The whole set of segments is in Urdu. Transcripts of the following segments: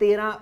13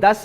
10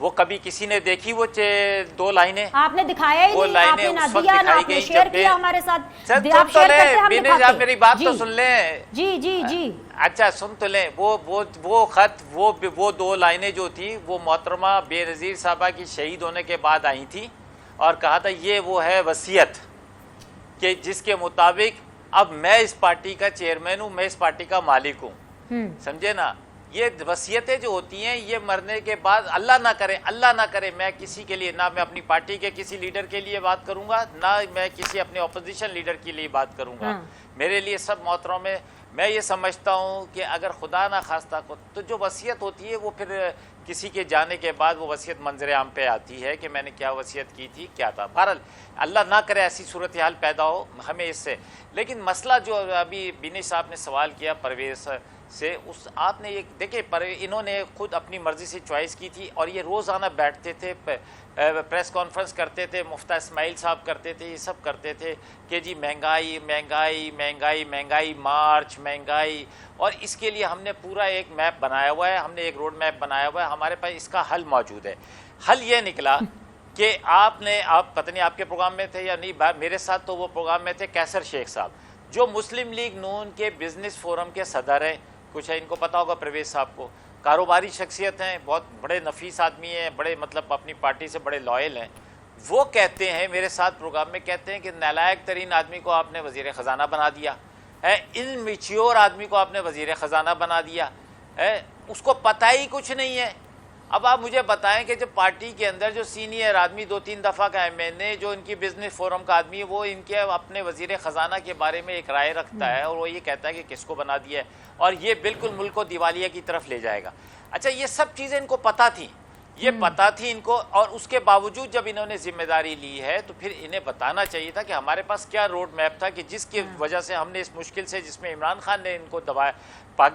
وہ کبھی کسی نے دیکھی وہ 2 لائنیں؟ آپ نے دکھایا ہی وہ نہیں، آپ نے لائنیں نہ اس وقت دیا نہ دکھائی آپ نے گئی شیئر جب کیا ہمارے ساتھ. سر آپ سن تو شیئر لیں کرتے ہم بینش، دکھاتے. آپ میری بات تو جی سن لیں. جی اچھا سن تو لیں. وہ خط وہ 2 لائنیں جو تھی وہ محترمہ بے نظیر صاحبہ کی شہید ہونے کے بعد آئی تھی اور کہا تھا یہ وہ ہے وصیت کہ جس کے مطابق اب میں اس پارٹی کا چیئرمین ہوں، میں اس پارٹی کا مالک ہوں. سمجھے نا؟ یہ وصیتیں جو ہوتی ہیں یہ مرنے کے بعد اللہ نہ کرے میں کسی کے لیے، نہ میں اپنی پارٹی کے کسی لیڈر کے لیے بات کروں گا، نہ میں کسی اپنے اپوزیشن لیڈر کے لیے بات کروں گا. میرے لیے سب محترم میں یہ سمجھتا ہوں کہ اگر خدا نہ خواستہ کو تو جو وصیت ہوتی ہے وہ پھر کسی کے جانے کے بعد وہ وصیت منظر عام پہ آتی ہے کہ میں نے کیا وصیت کی تھی، کیا تھا. بہرحال اللہ نہ کرے ایسی صورتحال پیدا ہو ہمیں اس سے. لیکن مسئلہ جو ابھی بینش صاحب نے سوال کیا پرویز سے، اس آپ نے یہ دیکھیں انہوں نے خود اپنی مرضی سے چوائس کی تھی اور یہ روزانہ بیٹھتے تھے، پریس کانفرنس کرتے تھے، مفتہ اسماعیل صاحب کرتے تھے، یہ سب کرتے تھے کہ جی مہنگائی مارچ مہنگائی. اور اس کے لیے ہم نے پورا ایک میپ بنایا ہوا ہے، ہم نے ایک روڈ میپ بنایا ہوا ہے، ہمارے پاس اس کا حل موجود ہے. حل یہ نکلا کہ آپ پتہ نہیں آپ کے پروگرام میں تھے یا نہیں، میرے ساتھ تو وہ پروگرام میں تھے کیسر شیخ صاحب جو مسلم لیگ نون کے بزنس فورم کے صدر ہیں. کچھ ہے ان کو پتا ہوگا پرویز صاحب کو، کاروباری شخصیت ہیں، بہت بڑے نفیس آدمی ہیں، بڑے مطلب اپنی پارٹی سے بڑے لائل ہیں. وہ کہتے ہیں میرے ساتھ پروگرام میں، کہتے ہیں کہ نالائق ترین آدمی کو آپ نے وزیر خزانہ بنا دیا ہے، انمیچیور آدمی کو آپ نے وزیر خزانہ بنا دیا ہے، اس کو پتہ ہی کچھ نہیں ہے. اب آپ مجھے بتائیں کہ جب پارٹی کے اندر جو سینئر آدمی 2-3 دفعہ کا MNA جو ان کی بزنس فورم کا آدمی ہے وہ ان کے اپنے وزیر خزانہ کے بارے میں ایک رائے رکھتا ہے اور وہ یہ کہتا ہے کہ کس کو بنا دیا ہے اور یہ بالکل ملک کو دیوالیہ کی طرف لے جائے گا. اچھا یہ سب چیزیں ان کو پتہ تھیں، یہ پتہ تھی ان کو، اور اس کے باوجود جب انہوں نے ذمہ داری لی ہے تو پھر انہیں بتانا چاہیے تھا کہ ہمارے پاس کیا روڈ میپ تھا کہ جس کی وجہ سے ہم نے اس مشکل سے، جس میں عمران خان نے ان کو دبایا،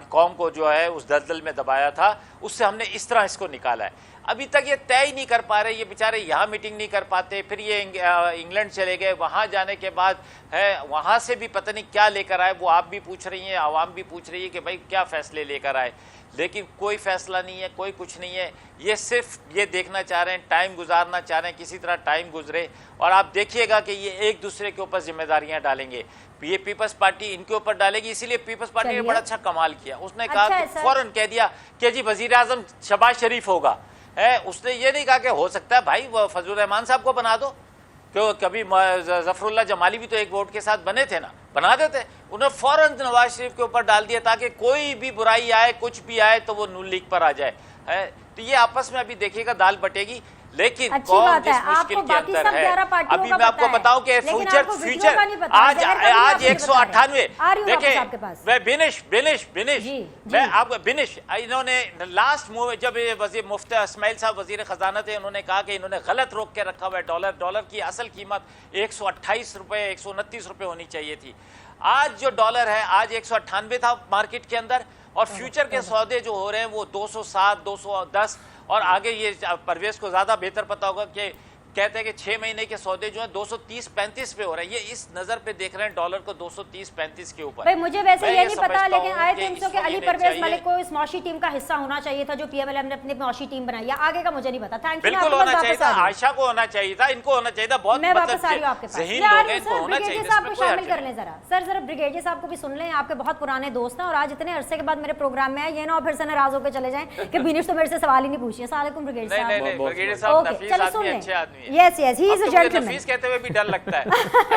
قوم کو جو ہے اس دلدل میں دبایا تھا، اس سے ہم نے اس طرح اس کو نکالا ہے. ابھی تک یہ طے ہی نہیں کر پا رہے، یہ بیچارے یہاں میٹنگ نہیں کر پاتے، پھر یہ انگلینڈ چلے گئے، وہاں جانے کے بعد ہے وہاں سے بھی پتہ نہیں کیا لے کر آئے. وہ آپ بھی پوچھ رہی ہیں، عوام بھی پوچھ رہی ہے کہ بھائی کیا فیصلے لے کر آئے، لیکن کوئی فیصلہ نہیں ہے، کوئی کچھ نہیں ہے. یہ صرف یہ دیکھنا چاہ رہے ہیں، ٹائم گزارنا چاہ رہے ہیں، کسی طرح ٹائم گزرے. اور آپ دیکھیے گا کہ یہ ایک دوسرے کے اوپر ذمہ داریاں ڈالیں گے. یہ پیپلز پارٹی ان کے اوپر ڈالے گی، اسی لیے پیپلز پارٹی نے بڑا اچھا کمال کیا. اس نے کہا کہ فوراً کہہ دیا کہ جی وزیر اعظم شہباز شریف ہوگا. اس نے یہ نہیں کہا کہ ہو سکتا ہے بھائی وہ فضل الرحمان صاحب کو بنا دو، کہ کبھی ظفر اللہ جمالی بھی تو ایک ووٹ کے ساتھ بنے تھے نا، بنا دیتے. انہوں نے فوراً نواز شریف کے اوپر ڈال دیا تاکہ کوئی بھی برائی آئے، کچھ بھی آئے تو وہ نون لیگ پر آ جائے. تو یہ آپس میں ابھی دیکھیے گا دال بٹے گی. لیکن قوم جس مشکل کے اندر ہے، ابھی میں آپ کو بتاؤں کہ فیوچر آج 198 دیکھیں میں آپ بینش انہوں نے لاسٹ جب مفتی اسماعیل صاحب وزیر خزانہ تھے، انہوں نے کہا کہ انہوں نے غلط روک کے رکھا ہوا ہے ڈالر کی اصل قیمت 128 روپے 129 روپے ہونی چاہیے تھی. آج جو ڈالر ہے آج 198 تھا مارکیٹ کے اندر، اور فیوچر کے سودے جو ہو رہے ہیں وہ 207 210. اور آگے یہ پرویز کو زیادہ بہتر پتا ہوگا کہ کہتے ہیں کہ 6 مہینے کے سودے جو ہیں 230-35 پہ ہو رہے ہیں. یہ اس نظر پہ دیکھ رہے ہیں ڈالر کو 230-35 کے اوپر. بھائی مجھے ویسے یہ نہیں پتا، لیکن آئے تھے کہ علی پرویز ملک کو اس معاشی ٹیم کا حصہ ہونا چاہیے تھا جو PMLM نے اپنی معاشی ٹیم بنائی، یا آگے کا مجھے نہیں پتا. Thank you. بالکل ہونا چاہیے تھا، عائشہ کو ہونا چاہیے تھا، ان کو ہونا چاہیے تھا. بہت میں واپس آ رہی ہوں آپ کے پاس. ذہین لوگ ہیں، ان کو ہونا چاہیے. صاحب کو شامل کر لیں ذرا. سر بریگیڈیئر صاحب کو بھی سن لیں، آپ کے بہت پرانے دوست ہیں اور آج اتنے عرصے کے بعد میرے پروگرام میں آئے. یہ نہ پھر سے ناراض ہو کے چلے جائیں کہ بینش تو میرے سے سوال ہی نہیں پوچھیے. السلام علیکم بریگیڈیئر صاحب. نہیں بریگیڈیئر صاحب نفیس آدمی، اچھے آدمی ہیں. یس ہی از اے جینٹلمین. نفیس کہتے ہوئے بھی ڈر لگتا ہے،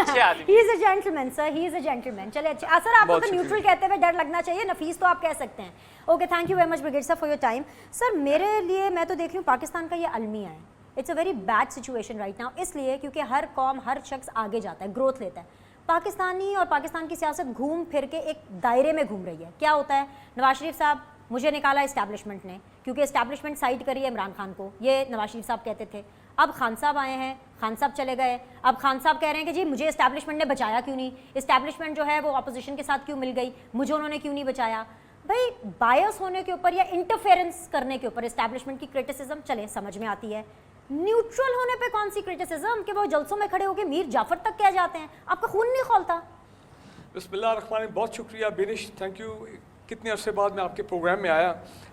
اچھے آدمی. ہی از اے جینٹلمین سر، ہی از اے جینٹلمین. چلے اچھا سر، آپ کو تو نیوٹرل کہتے ہوئے ڈر لگنا چاہیے، نفیس تو آپ کہہ سکتے ہیں. Okay thank you very much brigadier صاحب فار یور ٹائم. سر میرے لیے میں تو دیکھ رہی ہوں پاکستان کا یہ المیہ ہے. It's a very bad situation right now, اس لیے کیونکہ ہر قوم ہر شخص آگے جاتا ہے، گروتھ لیتا ہے. پاکستانی اور پاکستان کی سیاست گھوم پھر کے ایک دائرے میں گھوم رہی ہے. کیا ہوتا ہے، نواز شریف صاحب مجھے نکالا اسٹیبلشمنٹ نے، کیونکہ اسٹیبلشمنٹ سائڈ کری ہے عمران خان کو، یہ نواز شریف صاحب کہتے تھے. اب خان صاحب آئے ہیں، خان صاحب چلے گئے، اب خان صاحب کہہ رہے ہیں کہ جی مجھے اسٹیبلشمنٹ نے بچایا کیوں نہیں، اسٹیبلشمنٹ جو ہے وہ اپوزیشن کے ساتھ کیوں مل گئی، مجھے انہوں نے کیوں نہیں بچایا. بھائی بائس ہونے کے اوپر یا انٹرفیئرنس کرنے کے اوپر اسٹیبلشمنٹ کی کرٹیسزم چلے سمجھ میں آتی ہے، نیوٹرل ہونے پہ کون سی کرٹیسزم کہ وہ جلسوں میں کھڑے ہو کے میر جعفر تک کہہ جاتے ہیں، آپ کا خون نہیں کھولتا. بسم اللہ الرحمن الرحیم. بہت شکریہ بینش، تھینک یو. کتنے عرصے بعد میں آپ کے پروگرام میں آیا.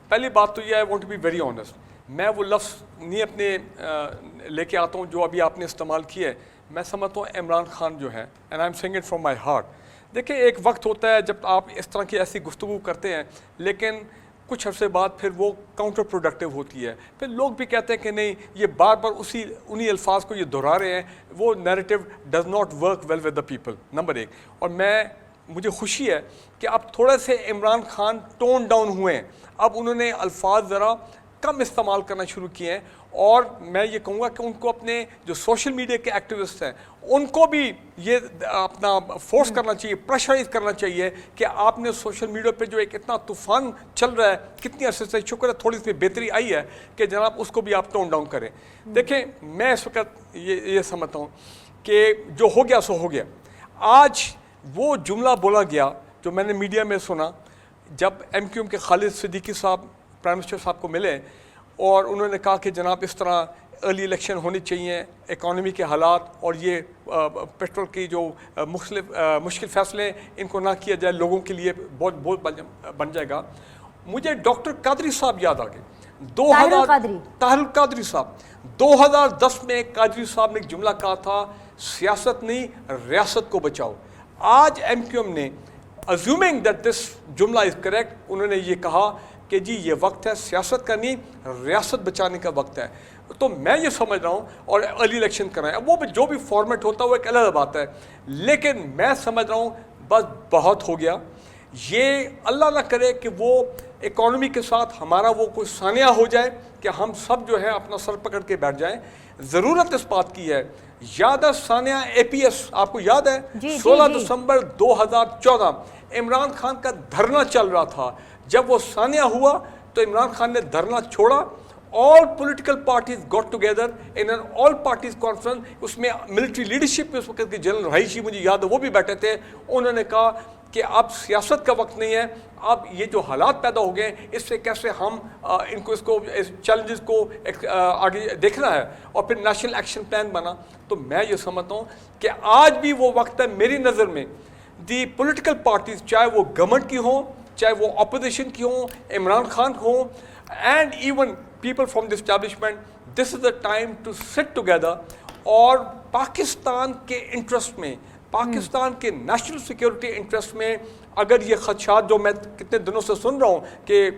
پہلی بات تو یہ ہے، I want to be very honest. میں وہ لفظ نہیں اپنے لے کے آتا ہوں جو ابھی آپ نے استعمال کیا ہے. میں سمجھتا ہوں عمران خان جو ہے and I am seeing it from my heart. دیکھیں ایک وقت ہوتا ہے جب آپ اس طرح کی ایسی گفتگو کرتے ہیں لیکن کچھ عرصے بعد پھر وہ کاؤنٹر پروڈکٹیو ہوتی ہے. پھر لوگ بھی کہتے ہیں کہ نہیں یہ بار بار انہی الفاظ کو یہ دہرا رہے ہیں, وہ narrative does not work well with the people, number ایک. اور مجھے خوشی ہے کہ اب تھوڑے سے عمران خان ٹون ڈاؤن ہوئے ہیں, اب انہوں نے الفاظ ذرا کم استعمال کرنا شروع کیے ہیں. اور میں یہ کہوں گا کہ ان کو اپنے جو سوشل میڈیا کے ایکٹیوسٹ ہیں ان کو بھی یہ اپنا فورس کرنا چاہیے, پریشرائز کرنا چاہیے کہ آپ نے سوشل میڈیا پہ جو ایک اتنا طوفان چل رہا ہے کتنی عرصے سے, شکر ہے تھوڑی سی بہتری آئی ہے کہ جناب اس کو بھی آپ ٹون ڈاؤن کریں. دیکھیں میں اس وقت یہ سمجھتا ہوں کہ جو ہو گیا سو ہو گیا. آج وہ جملہ بولا گیا جو میں نے میڈیا میں سنا جب ایم کیو ایم کے خالد صدیقی صاحب پرائم منسٹر صاحب کو ملے اور انہوں نے کہا کہ جناب اس طرح ارلی الیکشن ہونی چاہیے, اکانومی کے حالات اور یہ پیٹرول کی جو مشکل فیصلے ان کو نہ کیا جائے لوگوں کے لیے بہت بن جائے گا. مجھے ڈاکٹر قادری صاحب یاد آ گئے, طاہر القادری صاحب. 2010 میں قادری صاحب نے ایک جملہ کہا تھا سیاست نہیں ریاست کو بچاؤ. آج ایم کیو ایم نے assuming that this جملہ is correct انہوں نے یہ کہا کہ جی یہ وقت ہے سیاست کا نہیں ریاست بچانے کا وقت ہے. تو میں یہ سمجھ رہا ہوں اور ارلی الیکشن کرائیں, وہ جو بھی فارمیٹ ہوتا ہے وہ ایک الگ بات ہے, لیکن میں سمجھ رہا ہوں بس بہت ہو گیا. یہ اللہ نہ کرے کہ وہ اکانومی کے ساتھ ہمارا وہ کوئی سانحہ ہو جائے کہ ہم سب جو ہے اپنا سر پکڑ کے بیٹھ جائیں. ضرورت اس بات کی ہے, یاد ہے سانحہ اے پی ایس آپ کو یاد ہے 16 دسمبر 2014 عمران خان کا دھرنا چل رہا تھا. جب وہ سانحہ ہوا تو عمران خان نے دھرنا چھوڑا, all political parties got together in an all parties conference. اس میں ملٹری لیڈرشپ میں اس وقت کی جنرل رہائشی مجھے یاد ہے وہ بھی بیٹھے تھے. انہوں نے کہا کہ اب سیاست کا وقت نہیں ہے, اب یہ جو حالات پیدا ہو گئے اس سے کیسے ہم اس چیلنجز کو آگے دیکھنا ہے, اور پھر نیشنل ایکشن پلان بنا. تو میں یہ سمجھتا ہوں کہ آج بھی وہ وقت ہے میری نظر میں دی پولیٹیکل پارٹیز, چاہے وہ گورنمنٹ کی ہوں چاہے وہ اپوزیشن کی ہوں, عمران خان ہوں, and even people from the establishment, this is the time to sit together اور پاکستان کے انٹرسٹ میں, پاکستان کے نیشنل سیکیورٹی انٹرسٹ میں اگر یہ خدشات جو میں کتنے دنوں سے سن رہا ہوں کہ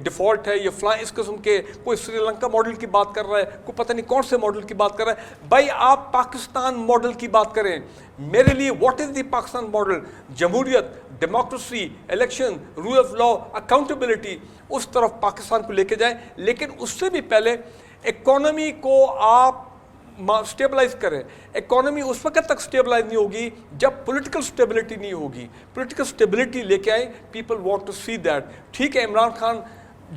ڈیفالٹ ہے, یہ فلاں اس قسم کے, کوئی سری لنکا ماڈل کی بات کر رہا ہے, کوئی پتہ نہیں کون سے ماڈل کی بات کر رہا ہے. بھائی آپ پاکستان ماڈل کی بات کریں. میرے لیے what is the Pakistan model? جمہوریت, democracy, election, rule of law, accountability, اس طرف پاکستان کو لے کے جائیں. لیکن اس سے بھی پہلے اکانومی کو آپ اسٹیبلائز کریں. اکانومی اس وقت تک اسٹیبلائز نہیں ہوگی جب پولیٹیکل اسٹیبلٹی نہیں ہوگی. پولیٹیکل اسٹیبلٹی لے کے آئیں. People want to see that. ٹھیک ہے عمران خان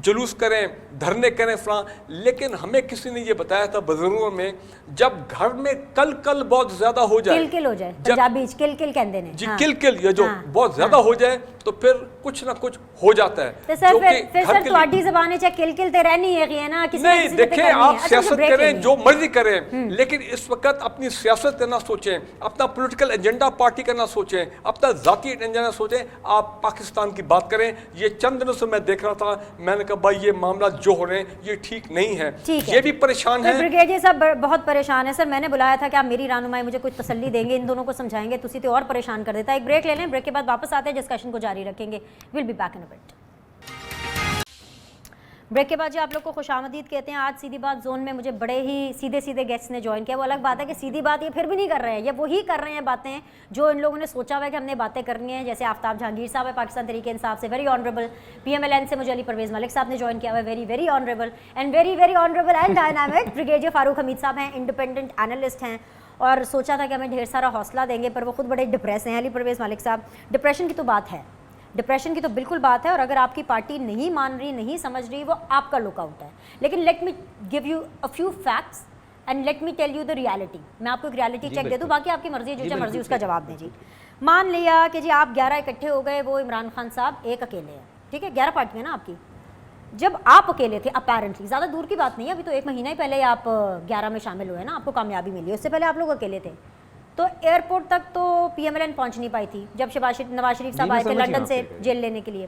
جلوس کریں, دھرنے کریں فلاں, لیکن ہمیں کسی نے یہ بتایا تھا بزرگوں میں جب گھر میں کل بہت زیادہ ہو جائے, کل ہو جائے, پنجابی کل کہندے نے جی, کل یہ جو بہت زیادہ ہو جائے تو پھر کچھ نہ کچھ ہو جاتا ہے. تو سر پھر سر تواڈی زبان چ کل تے رہنی ہے نا, کسی نہیں دیکھیں آپ سیاست کریں جو مرضی کریں, لیکن اس وقت اپنی سیاست کا نہ سوچیں, اپنا پولیٹیکل ایجنڈا پارٹی کا نہ سوچیں, اپنا ذاتی ایجنڈا نہ سوچیں, آپ پاکستان کی بات کریں. یہ چند دنوں سے میں دیکھ رہا تھا, میں نے کہا بھائی یہ معاملات جو ہو رہے ہیں یہ ٹھیک نہیں ہے, یہ بھی پریشان ہے. بریگیڈیئر صاحب بہت پریشان ہے سر. میں نے بلایا تھا کہ آپ میری رہنمائی مجھے کچھ تسلی دیں گے, ان دونوں کو سمجھائیں گے, تسی تو اور پریشان کر دیتا ہے. ایک بریک لے لیں, بریک کے بعد واپس آتے ہیں, ڈسکشن کو جاری رکھیں گے. We'll be back in a bit. Break کے بعد جو آپ لوگ کو خوش آمدید کہتے ہیں. آج سیدھی بات زون میں مجھے بڑے ہی سیدھے گیسٹ نے جوائن کیا. وہ الگ بات ہے کہ سیدھی بات یہ پھر بھی نہیں کر رہے ہیں, یہ وہی کر رہے ہیں باتیں جو ان لوگوں نے سوچا ہوا ہے کہ ہم نے باتیں کرنی ہیں. جیسے آفتاب جہانگیر صاحب ہے پاکستان تحریک انصاف سے, very honourable. P M L N سے مجھے علی پرویز ملک صاحب نے جوائن کیا ہوا ہے, very honourable and very honourable and dynamic. Brigadier Farooq Hameed صاحب ہیں, انڈیپینڈنٹ اینالسٹ ہیں, اور سوچا تھا کہ ہمیں ڈھیر سارا حوصلہ دیں گے, پر وہ خود بڑے ڈپریس ہیں. علی پرویز ملک صاحب, ڈپریشن کی تو بات ہے, ڈپریشن کی تو بالکل بات ہے, اور اگر آپ کی پارٹی نہیں مان رہی, نہیں سمجھ رہی, وہ آپ کا لک آؤٹ ہے. لیکن let me give you a few facts and let me tell you the reality. میں آپ کو ایک ریالٹی چیک دے دوں, باقی آپ کی مرضی, جو مرضی اس کا جواب دیں. جی مان لیا کہ جی آپ 11 اکٹھے ہو گئے, وہ عمران خان صاحب ایک اکیلے ہیں, ٹھیک ہے, 11 پارٹیاں نا آپ کی. جب آپ اکیلے تھے اپیرنٹلی, زیادہ دور کی بات نہیں ہے, ابھی تو 1 مہینہ ہی پہلے آپ 11 میں شامل ہوئے نا, آپ کو کامیابی ملی. اس سے پہلے آپ لوگ اکیلے تھے. تو ایئرپورٹ تک تو پی ایم ایل این پہنچ نہیں پائی تھی جب نواز شریف صاحب آئے تھے لنڈن سے جیل لینے کے لیے.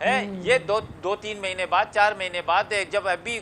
ہے یہ دو تین مہینے بعد 4 مہینے بعد جب ابھی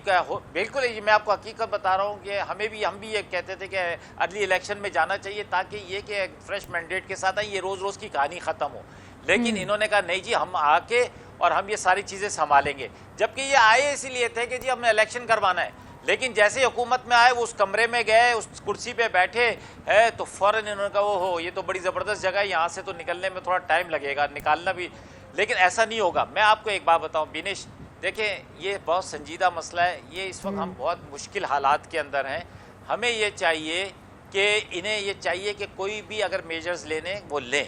بالکل میں آپ کو حقیقت بتا رہا ہوں کہ ہم بھی یہ کہتے تھے کہ ارلی الیکشن میں جانا چاہیے تاکہ یہ کہ فریش مینڈیٹ کے ساتھ یہ روز روز کی کہانی ختم ہو، لیکن انہوں نے کہا نہیں جی ہم آ کے اور ہم یہ ساری چیزیں سنبھالیں گے، جبکہ یہ آئے اسی لیے تھے کہ جی ہم نے الیکشن کروانا ہے، لیکن جیسے حکومت میں آئے وہ اس کمرے میں گئے اس کرسی پہ بیٹھے ہے تو فوراً انہوں نے کہا اوہو یہ تو بڑی زبردست جگہ ہے، یہاں سے تو نکلنے میں تھوڑا ٹائم لگے گا، نکالنا بھی، لیکن ایسا نہیں ہوگا۔ میں آپ کو ایک بات بتاؤں بینش، دیکھیں یہ بہت سنجیدہ مسئلہ ہے، یہ اس وقت ہم بہت مشکل حالات کے اندر ہیں، ہمیں یہ چاہیے کہ انہیں یہ چاہیے کہ کوئی بھی اگر میجرز لینے وہ لیں،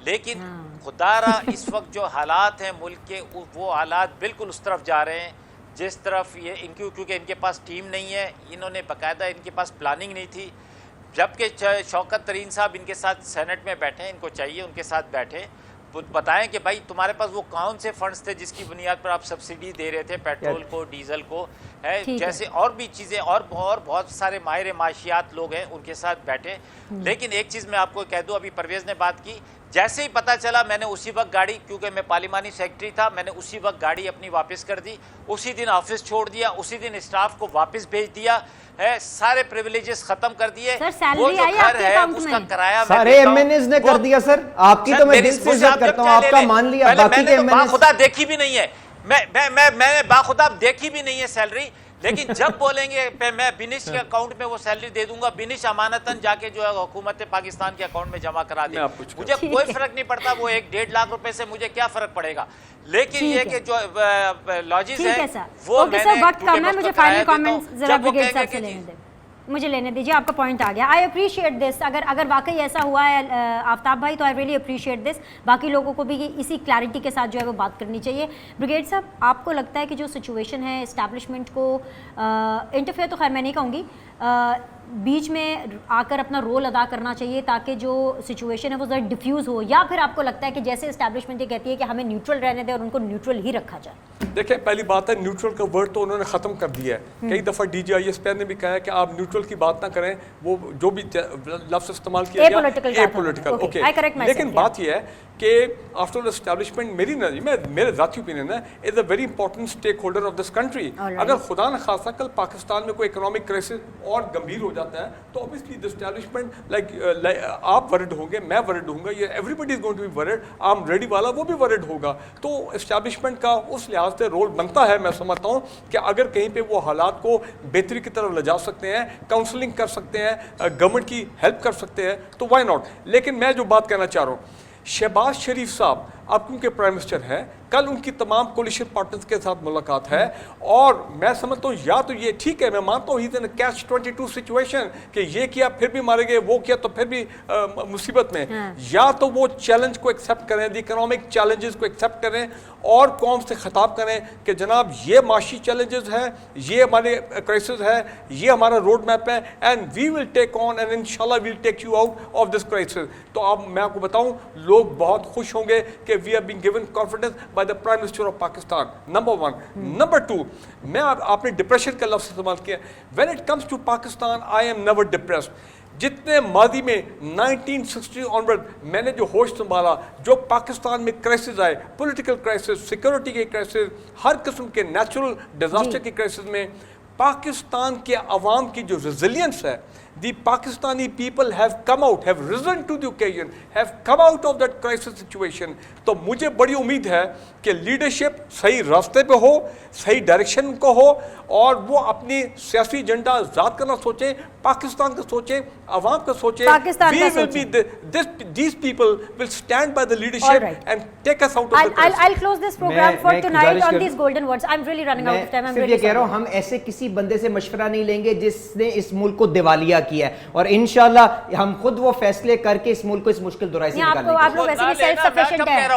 لیکن خدا را اس وقت جو حالات ہیں ملک کے وہ حالات بالکل اس طرف جا رہے ہیں جس طرف یہ کیونکہ ان کے پاس ٹیم نہیں ہے، انہوں نے باقاعدہ ان کے پاس پلاننگ نہیں تھی، جبکہ شوکت ترین صاحب ان کے ساتھ سینٹ میں بیٹھے ہیں، ان کو چاہیے ان کے ساتھ بیٹھے بتائیں کہ بھائی تمہارے پاس وہ کون سے فنڈز تھے جس کی بنیاد پر آپ سبسڈی دے رہے تھے پیٹرول کو ڈیزل کو، ہے جیسے اور بھی چیزیں اور بہت سارے ماہر معاشیات لوگ ہیں ان کے ساتھ بیٹھے، لیکن ایک چیز میں آپ کو کہہ دوں، ابھی پرویز نے بات کی، جیسے ہی پتہ چلا میں نے اسی وقت گاڑی، کیونکہ میں پارلیمانی سیکرٹری تھا، میں نے اسی وقت گاڑی اپنی واپس کر دی، اسی دن آفس چھوڑ دیا، اسی دن اسٹاف کو واپس بھیج دیا ہے، سارے پریویلیجز ختم کر دیے، وہ جو گھر ہے اس کا کرایہ سارے ایم این ایز نے کر دیا سر، آپ کی تو میں دل سے عزت کرتا ہوں، آپ کا مان لیا، باقی کے ایم این ایز باخدا دیکھی بھی نہیں ہے، میں نے باخدا دیکھی بھی نہیں ہے سیلری، لیکن جب بولیں گے میں بینش کے اکاؤنٹ میں وہ سیلری دے دوں گا، بینش امانتاً جا کے جو ہے حکومت پاکستان کے اکاؤنٹ میں جمع کرا دے، مجھے کوئی فرق نہیں پڑتا، وہ 1.5 لاکھ روپے سے مجھے کیا فرق پڑے گا، لیکن یہ کہ جو لاجز ہے وہ میں نے وقت کم ہے، مجھے فائنل کامنٹس ذرا بریگیڈ صاحب سے لینے دیں، مجھے لینے دیجیے، آپ کا پوائنٹ آ گیا، آئی اپریشیٹ دس، اگر واقعی ایسا ہوا ہے آفتاب بھائی تو آئی ریئلی اپریشیٹ دس، باقی لوگوں کو بھی اسی کلیئرٹی کے ساتھ جو ہے وہ بات کرنی چاہیے۔ بریگیڈ صاحب آپ کو لگتا ہے کہ جو سچویشن ہے اسٹیبلشمنٹ کو انٹرفیئر تو خیر میں نہیں کہوں گی، بیچ میں آ کر اپنا رول ادا کرنا چاہیے تاکہ جو سچویشن ہے وہ ذرا ڈیفیوز ہو، یا پھر آپ کو لگتا ہے کہ جیسے اسٹیبلشمنٹ یہ کہتی ہے کہ ہمیں نیوٹرل رہنے دیں اور ان کو نیوٹرل ہی رکھا جائے؟ دیکھیں پہلی بات ہے نیوٹرل کا ورڈ تو انہوں نے ختم کر دیا ہے، کئی دفعہ D G I S P نے بھی کہا ہے کہ آپ نیوٹرل کی بات نہ کریں، وہ جو بھی لفظ استعمال کیا گیا اے پولیٹیکل، اوکے، لیکن بات یہ ہے کہ آفٹر اسٹیبلشمنٹ میری نظر میں میرے ذاتی اوپینین ہے is a very important stakeholder of this country, اگر خدا نخواستہ کل پاکستان میں کوئی اکنامک کرائسس اور گمبھیر ہو جاتا ہے تو obviously the establishment like آپ ورڈ ہوں گے، میں ورڈ ہوں گا، یہ everybody is going to be worried، عام ریڈی والا وہ بھی ورڈ ہوگا، تو اسٹیبلشمنٹ کا اس لحاظ سے رول بنتا ہے، میں سمجھتا ہوں کہ اگر کہیں پہ وہ حالات کو بہتری کی طرف لے جا سکتے ہیں، کاؤنسلنگ کر سکتے ہیں، گورنمنٹ کی ہیلپ کر سکتے ہیں تو وائی ناٹ، لیکن میں جو بات کہنا چاہ رہا ہوں، شہباز شریف صاحب اب کیونکہ پرائم منسٹر ہے، کل ان کی تمام کولیشن پارٹنرز کے ساتھ ملاقات ہے، اور میں سمجھتا ہوں یا تو یہ ٹھیک ہے، میں مانتا ہوں ہی ان کیچ 22 سچویشن کہ یہ کیا پھر بھی مارے گئے، وہ کیا تو پھر بھی مصیبت میں، یا تو وہ چیلنج کو ایکسیپٹ کریں، دی اکنامک چیلنجز کو ایکسیپٹ کریں اور قوم سے خطاب کریں کہ جناب یہ معاشی چیلنجز ہیں، یہ ہمارے کرائسس ہے، یہ ہمارا روڈ میپ ہے، and we will take on and انشاءاللہ will take you out of this crisis. تو اب میں آپ کو بتاؤں لوگ بہت خوش ہوں گے کہ we have been given confidence by the prime minister of Pakistan, number 1۔ Number 2، میں آپ نے ڈپریشن کا لفظ استعمال کیا، when it comes to Pakistan I am never depressed, جتنے ماضی میں 1960 آنورڈ میں نے جو ہوش سنبھالا، جو پاکستان میں کرائسس آئے، پولیٹیکل کرائسس، سیکورٹی کے کرائسس، ہر قسم کے نیچرل ڈیزاسٹر کے کرائسس میں پاکستان کے عوام کی جو ریزیلینس ہے، the Pakistani people have come out, have risen to the occasion, have come out of that crisis situation۔ تو مجھے بڑی امید ہے کہ لیڈرشپ صحیح راستے پہ ہو، صحیح ڈائریکشن کو ہو، اور وہ اپنی سیاسی ایجنڈا ذات کرنا سوچیں، پاکستان کا سوچیں، عوام کا سوچیں، these people will stand by the leadership and take us out of the crisis۔ I'll close this program for tonight on these golden words. I'm really running out of time. I'm really یہ کہہ رہا ہوں ہم ایسے کسی بندے سے مشورہ نہیں لیں گے جس نے اس ملک کو دیوالیہ کیا ہے، اور انشاءاللہ ہم خود وہ فیصلے کر کے اس ملک کو اس مشکل دورائے سے نکالیں گے۔ آپ لوگ ویسے بھی سیلف سفیشینٹ ہیں،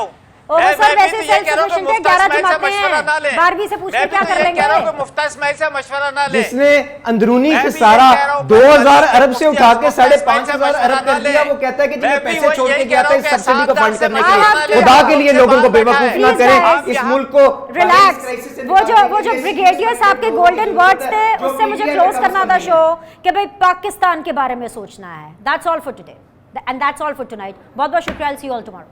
سر ویسے سیلف سفیشینٹ ہے، 11 جماعتیں ہیں، 12ویں سے پوچھ کے کیا کر لیں گے؟ مفتہ اسماعیل سے مشورہ نہ لیں، جس نے اندرونی خسارہ 2000 ارب سے اٹھا کے 5,500 ارب کر دیا، وہ کہتا ہے کہ جنہیں پیسے چھوڑ کے گیا تھا اس سبسڈی کو فنڈ کرنے کے لیے، خدا کے لیے لوگوں کو بے وقوف نہ کریں، اس ملک کو ریلیکس۔ وہ جو بریگیڈیئر صاحب کے گولڈن ورڈز تھے اس سے مجھے کلوز کرنا تھا شو کہ بھئی پاکستان کے بارے میں سوچنا ہے۔ That's all for today and that's all for tonight۔ بہت بہت شکریہ، I'll see you all tomorrow۔